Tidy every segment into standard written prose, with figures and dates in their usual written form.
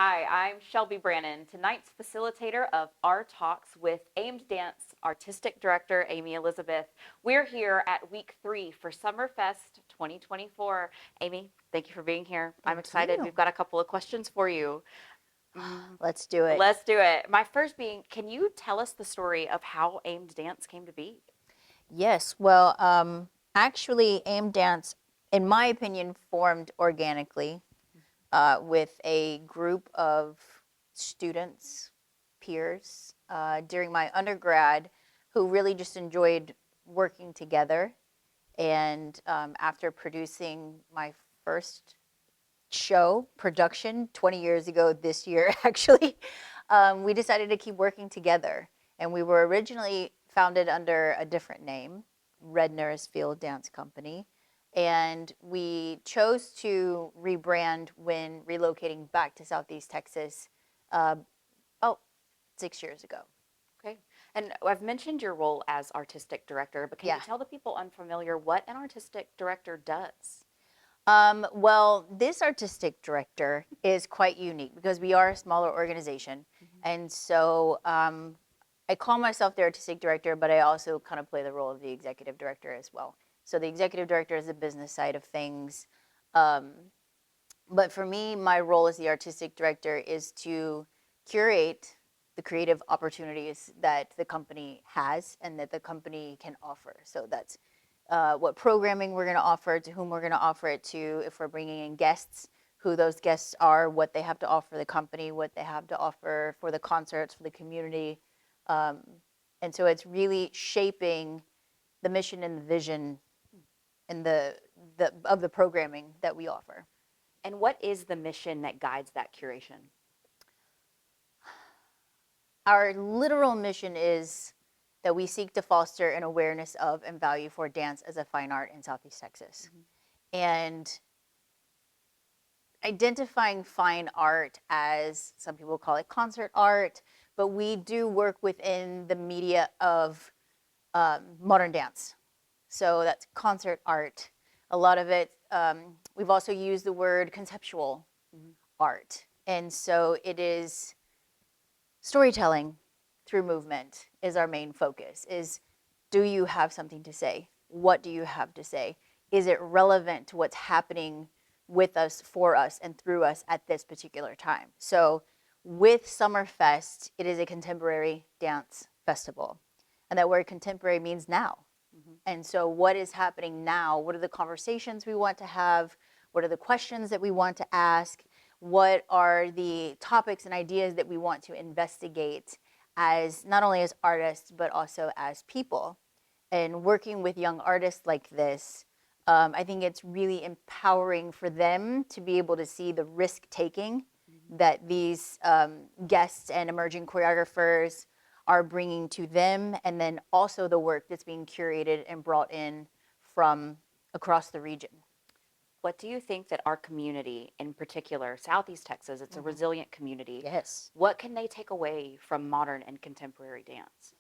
Hi, I'm Shelby Brannan, tonight's facilitator of ArTalks with Aimed Dance Artistic Director Amy Elizabeth. We're here at week 3 for Summerfest 2024. Amy, thank you for being here. I'm Thank excited. you. We've got a couple of questions for you. Mm, Let's do it. let's do it. My first being, can you tell us the story of how Aimed Dance came to be? Yes. Well, actually, AIM Dance, in my opinion, formed organically with a group of students, peers, during my undergrad who really just enjoyed working together. And after producing my first show production 20 years ago this year, actually, we decided to keep working together. And we were originally founded under a different name, Red Nurse Field Dance Company. And we chose to rebrand when relocating back to Southeast Texas uh, about 6 years ago. Okay. And I've mentioned your role as artistic director, but can you Yeah. tell the people unfamiliar what an artistic director does? Well, this artistic director is quite unique because we are a smaller organization. Mhm. And so I call myself the artistic director, but I also kind of play the role of the executive director as well. So the executive director is the business side of things. Um, but for me, my role as the artistic director is to curate the creative opportunities that the company has and that the company can offer. So that's what programming we're going to offer, to whom we're going to offer it to, if we're bringing in guests, who those guests are, what they have to offer the company, what they have to offer for the concerts, for the community. Um, and so it's really shaping the mission and the vision and the of the programming that we offer. And what is the mission that guides that curation? Our literal mission is that we seek to foster an awareness of and value for dance as a fine art in Southeast Texas. Mm-hmm. And identifying fine art as some people call it concert art, but we do work within the media of modern dance. So that's concert art. A lot of it, we've also used the word conceptual Mm-hmm. art. And so it is storytelling through movement is our main focus. Is, do you have something to say? What do you have to say? Is it relevant to what's happening with us, for us, and through us at this particular time? So with Summerfest, it is a contemporary dance festival. And that word contemporary means now. Mm-hmm. And so what is happening now? What are the conversations we want to have? What are the questions that we want to ask? What are the topics and ideas that we want to investigate as not only as artists, but also as people? And working with young artists like this, I think it's really empowering for them to be able to see the risk taking Mm-hmm. that these guests and emerging choreographers are bringing to them, and then also the work that's being curated and brought in from across the region. What do you think that our community, in particular, Southeast Texas, it's a Mm-hmm. resilient community, Yes. what can they take away from modern and contemporary dance?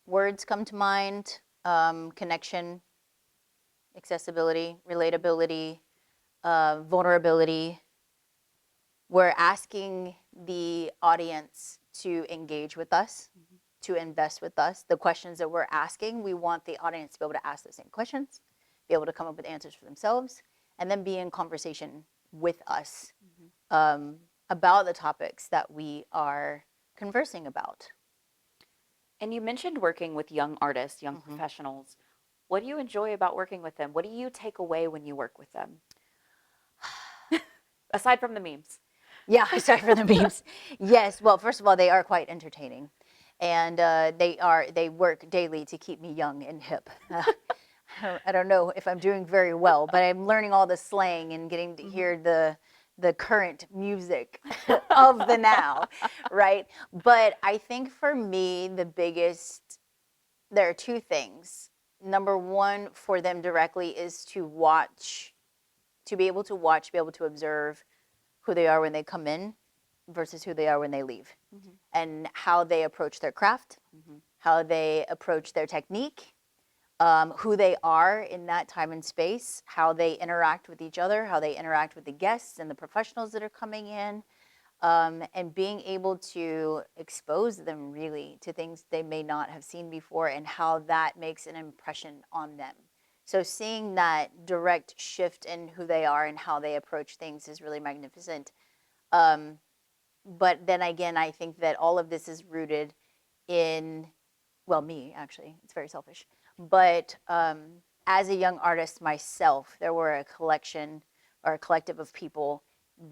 Words come to mind: connection, accessibility, relatability, vulnerability. We're asking the audience to engage with us, Mm-hmm. to invest with us. The questions that we're asking, we want the audience to be able to ask the same questions, be able to come up with answers for themselves, and then be in conversation with us Mm-hmm. um, about the topics that we are conversing about. And you mentioned working with young artists, young Mm-hmm. professionals. What do you enjoy about working with them? What do you take away when you work with them? Aside from the memes. Yeah, sorry for the memes. Yes, well, first of all, they are quite entertaining, and they work daily to keep me young and hip. I don't know if I'm doing very well, but I'm learning all the slang and getting to Mm-hmm. hear the current music of the now, right? But I think for me, there are two things. Number one, for them directly, is to watch, to be able to watch, be able to observe who they are when they come in versus who they are when they leave, Mm-hmm. and how they approach their craft, Mm-hmm. how they approach their technique, who they are in that time and space, how they interact with each other, how they interact with the guests and the professionals that are coming in, and being able to expose them really to things they may not have seen before and how that makes an impression on them. So seeing that direct shift in who they are and how they approach things is really magnificent. But then again, I think that all of this is rooted in, well, me actually, it's very selfish. But as a young artist myself, there were a collection or a collective of people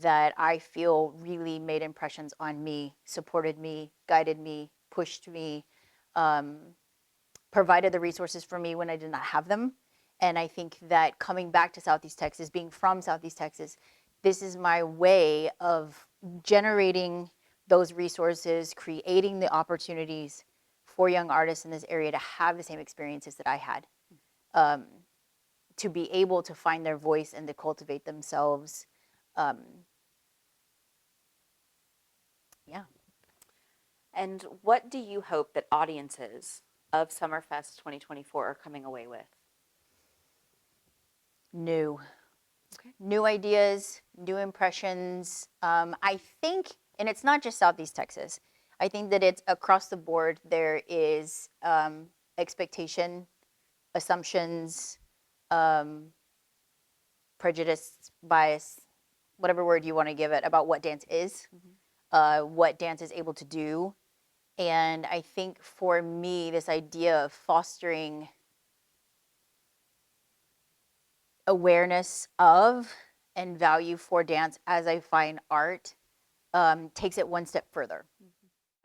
that I feel really made impressions on me, supported me, guided me, pushed me, provided the resources for me when I did not have them. And I think that coming back to Southeast Texas, being from Southeast Texas, this is my way of generating those resources, creating the opportunities for young artists in this area to have the same experiences that I had, to be able to find their voice and to cultivate themselves. Yeah. And what do you hope that audiences of Summerfest 2024 are coming away with? New. Okay. New ideas, new impressions. I think, and it's not just Southeast Texas, I think that it's across the board. There is expectation, assumptions, prejudice, bias, whatever word you want to give it, about what dance is, what dance is able to do. And I think for me, this idea of fostering awareness of and value for dance as I find art takes it one step further.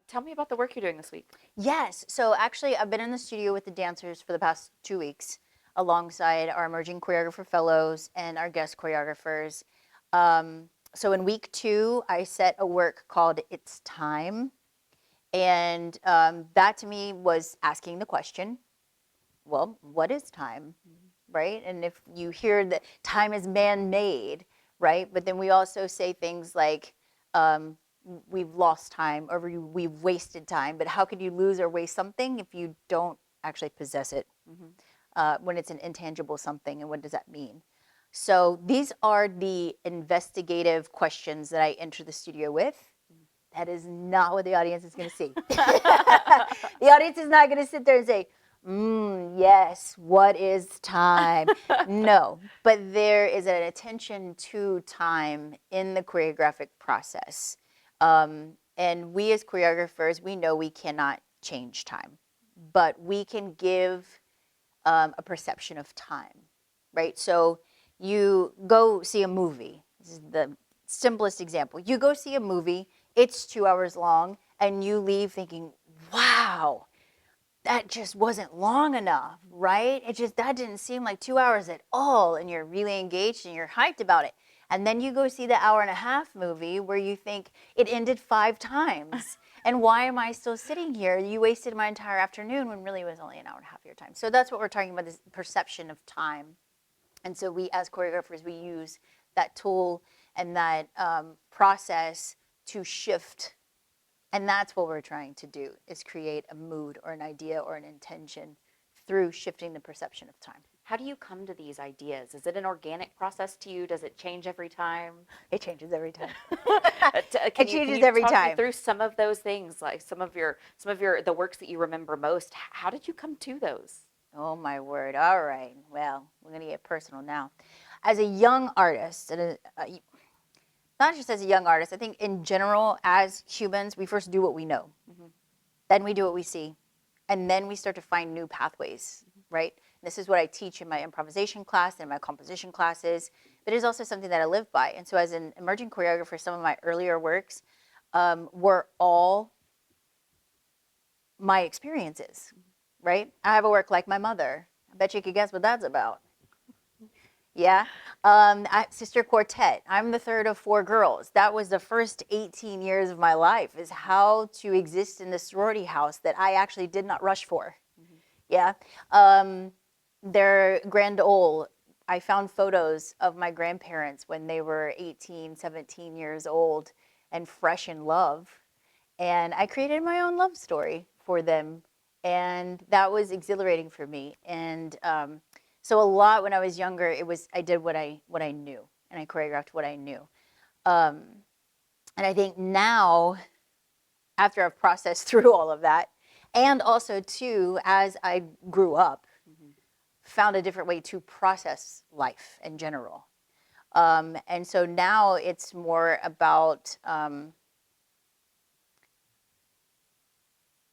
Tell me about the work you're doing this week. Yes. So actually, I've been in the studio with the dancers for the past 2 weeks alongside our emerging choreographer fellows and our guest choreographers. So in week 2, I set a work called It's Time. And that to me was asking the question, well, what is time? Right? And if you hear that time is man-made, right? But then we also say things like, we've lost time or we've wasted time. But how could you lose or waste something if you don't actually possess it? When it's an intangible something, and what does that mean? So these are the investigative questions that I enter the studio with. That is not what the audience is going to see. The audience is not going to sit there and say, yes, what is time? No, but there is an attention to time in the choreographic process. And we as choreographers, we know we cannot change time, but we can give a perception of time, right? So you go see a movie. This is the simplest example. You go see a movie, it's 2 hours long, and you leave thinking, wow, that just wasn't long enough, right? That didn't seem like 2 hours at all, and you're really engaged and you're hyped about it. And then you go see the hour-and-a-half movie where you think it ended 5 times. And why am I still sitting here? You wasted my entire afternoon when really it was only an hour and a half of your time. So that's what we're talking about, this perception of time. And so we, as choreographers, we use that tool and that process to shift. And that's what we're trying to do, is create a mood or an idea or an intention through shifting the perception of time. How do you come to these ideas? Is it an organic process to you? Does it change every time? It changes every time. Can It you changes every talk me time. through some of those things, like some of the works that you remember most? How did you come to those? Oh, my word. All right. Well, we're going to get personal now. As a young artist, and not just as a young artist, I think in general, as humans, we first do what we know. Then we do what we see. And then we start to find new pathways, right? This is what I teach in my improvisation class and my composition classes, but it is also something that I live by. And so as an emerging choreographer, some of my earlier works were all my experiences, right? I have a work like My Mother. I bet you could guess what that's about. Yeah. Sister Quartet. I'm the third of 4 girls. That was the first 18 years of my life, is how to exist in the sorority house that I actually did not rush for. Yeah. They're grand old. I found photos of my grandparents when they were 18, 17 years old and fresh in love. And I created my own love story for them And that was exhilarating for me. And so a lot when I was younger, I did what I knew, and I choreographed what I knew. Um, and I think now, after I've processed through all of that, and also too, as I grew up, found a different way to process life in general. And so now it's more about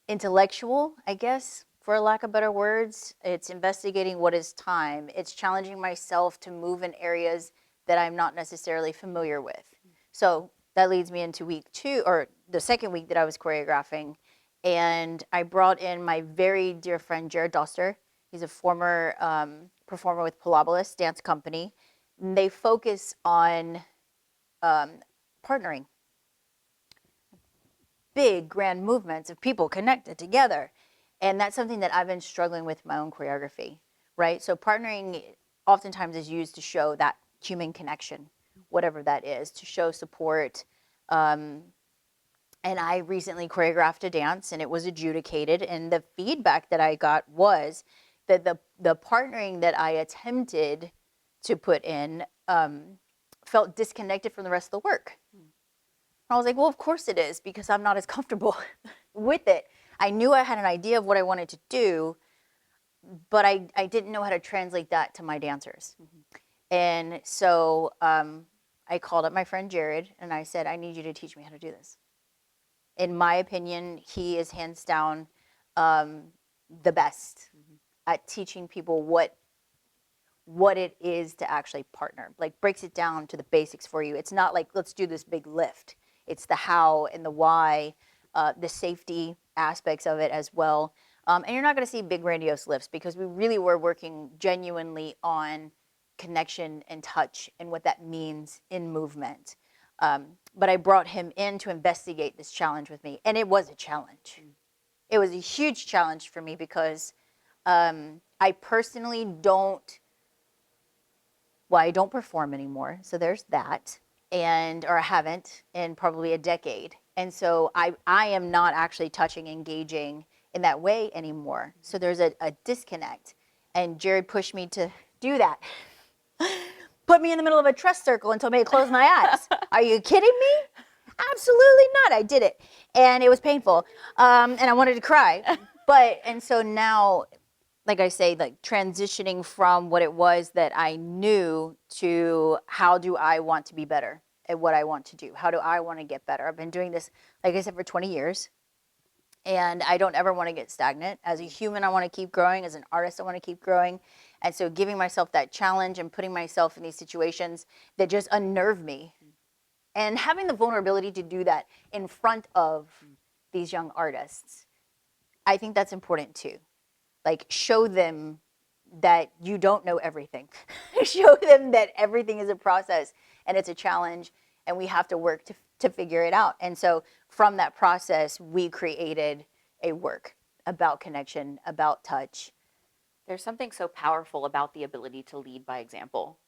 intellectual, I guess, for lack of better words. It's investigating what is time. It's challenging myself to move in areas that I'm not necessarily familiar with. So that leads me into week 2, or the second week that I was choreographing. And I brought in my very dear friend, Jared Doster. He's a former performer with Pilobolus Dance Company. And they focus on partnering, big, grand movements of people connected together. And that's something that I've been struggling with my own choreography, right? So partnering oftentimes is used to show that human connection, whatever that is, to show support. And I recently choreographed a dance, and it was adjudicated. And the feedback that I got was that the partnering that I attempted to put in felt disconnected from the rest of the work. I was like, well, of course it is, because I'm not as comfortable with it. I knew I had an idea of what I wanted to do, but I didn't know how to translate that to my dancers. And so I called up my friend Jared, and I said, I need you to teach me how to do this. In my opinion, he is hands down the best at teaching people what it is to actually partner. Like, breaks it down to the basics for you. It's not like, let's do this big lift. It's the how and the why, the safety aspects of it as well. And you're not going to see big grandiose lifts, because we really were working genuinely on connection and touch and what that means in movement. But I brought him in to investigate this challenge with me, and it was a challenge. It was a huge challenge for me, because I personally I don't perform anymore, so there's that, or I haven't in probably a decade. And so I am not actually touching, engaging in that way anymore. So there's a disconnect. And Jared pushed me to do that. Put me in the middle of a trust circle and told me to close my eyes. Are you kidding me? Absolutely not. I did it. And it was painful. And I wanted to cry. And so now, like I say, like transitioning from what it was that I knew to how do I want to be better at what I want to do? How do I want to get better? I've been doing this, like I said, for 20 years. And I don't ever want to get stagnant. As a human, I want to keep growing. As an artist, I want to keep growing. And so giving myself that challenge and putting myself in these situations that just unnerve me, and having the vulnerability to do that in front of these young artists, I think that's important too. Like, show them that you don't know everything. Show them that everything is a process and it's a challenge, and we have to work to figure it out. And so from that process, we created a work about connection, about touch. There's something so powerful about the ability to lead by example,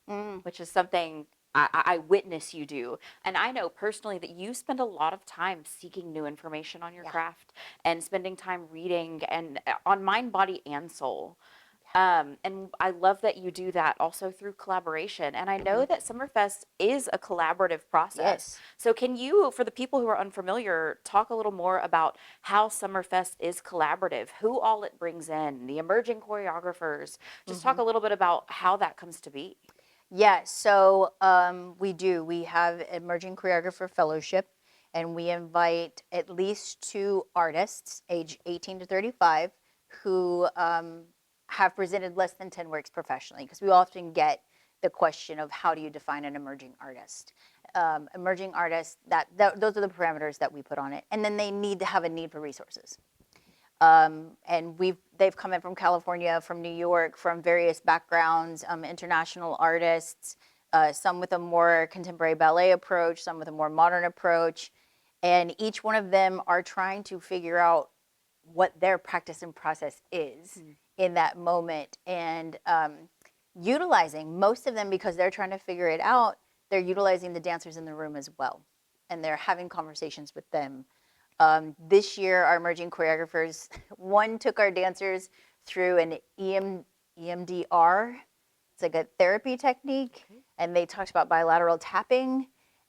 which is something I witness you do. And I know personally that you spend a lot of time seeking new information on your craft, and spending time reading and on mind, body, and soul. And I love that you do that also through collaboration. And I know that Summerfest is a collaborative process. Yes. So can you, for the people who are unfamiliar, talk a little more about how Summerfest is collaborative, who all it brings in, the emerging choreographers? Just talk a little bit about how that comes to be. Yeah, so we do. We have Emerging Choreographer Fellowship, and we invite at least 2 artists, age 18 to 35, who have presented less than 10 works professionally, because we often get the question of how do you define an emerging artist. Emerging artists, those are the parameters that we put on it, and then they need to have a need for resources. And they've come in from California, from New York, from various backgrounds, international artists, some with a more contemporary ballet approach, some with a more modern approach. And each one of them are trying to figure out what their practice and process is in that moment. And utilizing, most of them, because they're trying to figure it out, they're utilizing the dancers in the room as well. And they're having conversations with them. This year, our emerging choreographers, one took our dancers through an EMDR. It's like a therapy technique, and they talked about bilateral tapping,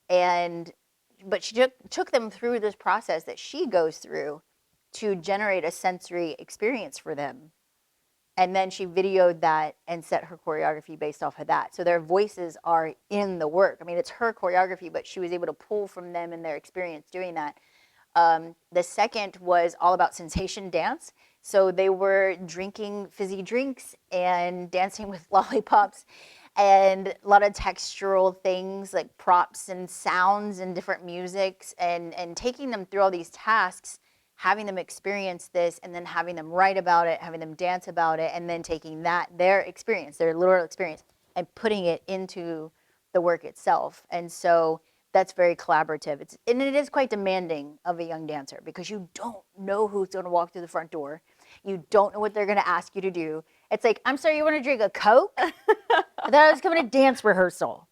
but she took them through this process that she goes through to generate a sensory experience for them. And then she videoed that and set her choreography based off of that. So their voices are in the work. I mean, it's her choreography, but she was able to pull from them and their experience doing that. The second was all about sensation dance. So they were drinking fizzy drinks and dancing with lollipops and a lot of textural things like props and sounds and different musics and taking them through all these tasks, having them experience this and then having them write about it, having them dance about it, and then taking their experience, their literal experience, and putting it into the work itself. And so that's very collaborative. And it is quite demanding of a young dancer because you don't know who's going to walk through the front door. You don't know what they're going to ask you to do. It's like, I'm sorry, you want to drink a Coke? I thought I was coming to dance rehearsal,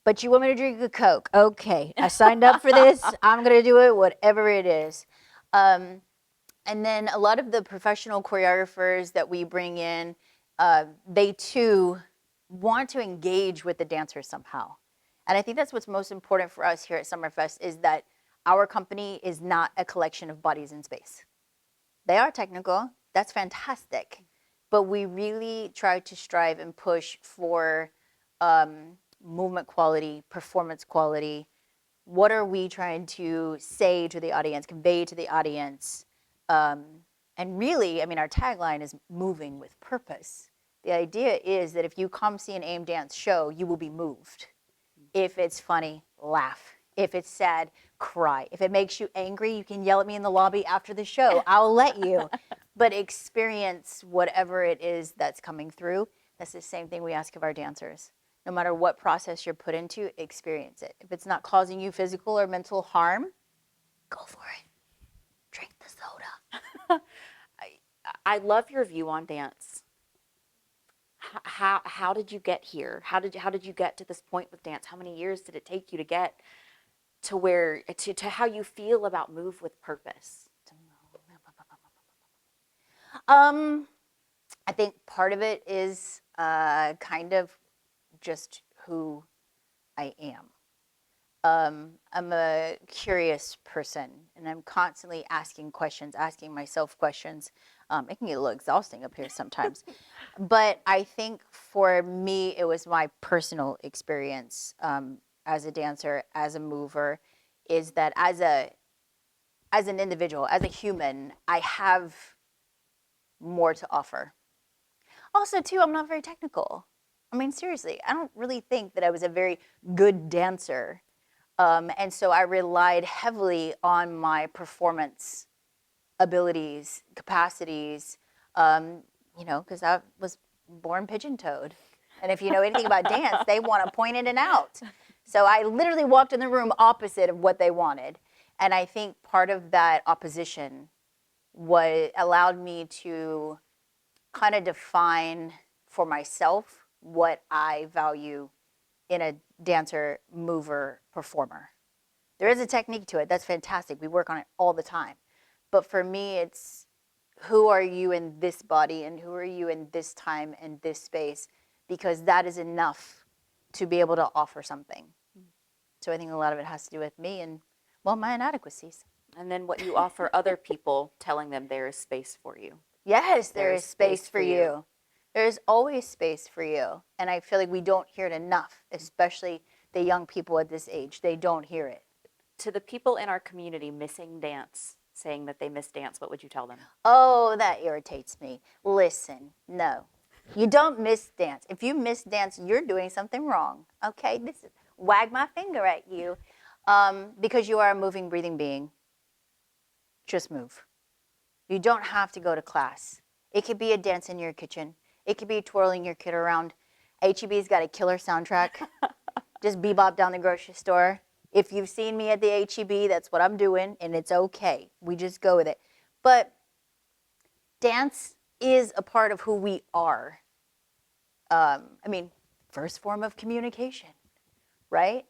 but you want me to drink a Coke. Okay, I signed up for this. I'm going to do it, whatever it is. And then a lot of the professional choreographers that we bring in, they too want to engage with the dancers somehow. And I think that's what's most important for us here at Summerfest is that our company is not a collection of bodies in space. They are technical, that's fantastic, but we really try to strive and push for movement quality, performance quality. What are we trying to say to the audience, convey to the audience? And really, I mean, our tagline is moving with purpose. The idea is that if you come see an AIM dance show, you will be moved. If it's funny, laugh. If it's sad, cry. If it makes you angry, you can yell at me in the lobby after the show. I'll let you. But experience whatever it is that's coming through. That's the same thing we ask of our dancers. No matter what process you're put into, experience it. If it's not causing you physical or mental harm, go for it. Drink the soda. I love your view on dance. How did you get here? How did you get to this point with dance? How many years did it take you to get to where to how you feel about move with purpose? I think part of it is kind of just who I am. I'm a curious person, and I'm constantly asking questions, asking myself questions. It can get a little exhausting up here sometimes. But I think for me, it was my personal experience as a dancer, as a mover, is that as an individual, as a human, I have more to offer. Also, too, I'm not very technical. I mean, seriously, I don't really think that I was a very good dancer. And so I relied heavily on my performance abilities, capacities, because I was born pigeon-toed. And if you know anything about dance, they want to point in and out. So I literally walked in the room opposite of what they wanted. And I think part of that opposition allowed me to kind of define for myself what I value in a dancer, mover, performer. There is a technique to it. That's fantastic. We work on it all the time. But for me, it's who are you in this body and who are you in this time and this space, because that is enough to be able to offer something. So I think a lot of it has to do with me and, well, my inadequacies. And then what you offer other people, telling them there is space for you. Yes, there is space for you. There's always space for you. And I feel like we don't hear it enough, especially the young people at this age. They don't hear it. To the people in our community missing dance, saying that they miss dance, what would you tell them? Oh, that irritates me. Listen, no. You don't miss dance. If you miss dance, you're doing something wrong. Okay? This is wag my finger at you. Because you are a moving, breathing being. Just move. You don't have to go to class. It could be a dance in your kitchen. It could be twirling your kid around. HEB's got a killer soundtrack. Just bebop down the grocery store. If you've seen me at the HEB, that's what I'm doing, and it's okay. We just go with it. But dance is a part of who we are. First form of communication. right?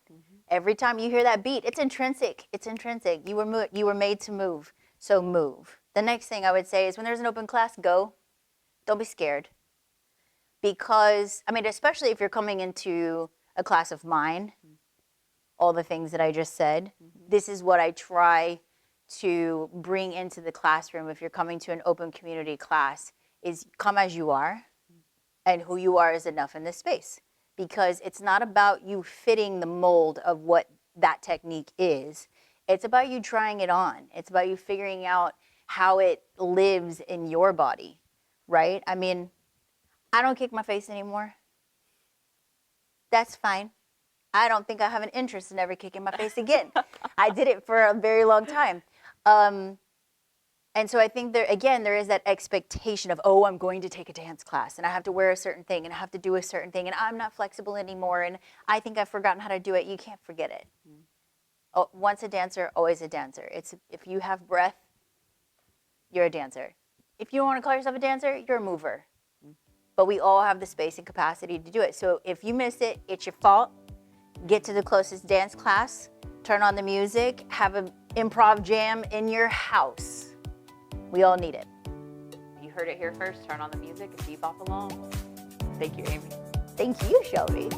Every time you hear that beat, it's intrinsic. It's intrinsic. You were made to move, so move. The next thing I would say is when there's an open class, go. Don't be scared. Because, I mean, especially if you're coming into a class of mine, all the things that I just said, this is what I try to bring into the classroom if you're coming to an open community class, is come as you are, and who you are is enough in this space. Because it's not about you fitting the mold of what that technique is. It's about you trying it on. It's about you figuring out how it lives in your body, right? I mean, I don't kick my face anymore. That's fine. I don't think I have an interest in ever kicking my face again. I did it for a very long time. And so I think there is that expectation of, oh, I'm going to take a dance class and I have to wear a certain thing and I have to do a certain thing and I'm not flexible anymore and I think I've forgotten how to do it. You can't forget it. Oh, once a dancer, always a dancer. It's if you have breath, you're a dancer. If you don't want to call yourself a dancer, you're a mover. But we all have the space and capacity to do it. So if you miss it, it's your fault. Get to the closest dance class, turn on the music, have an improv jam in your house. We all need it. You heard it here first. Turn on the music and bebop along. Thank you, Amy. Thank you, Shelby.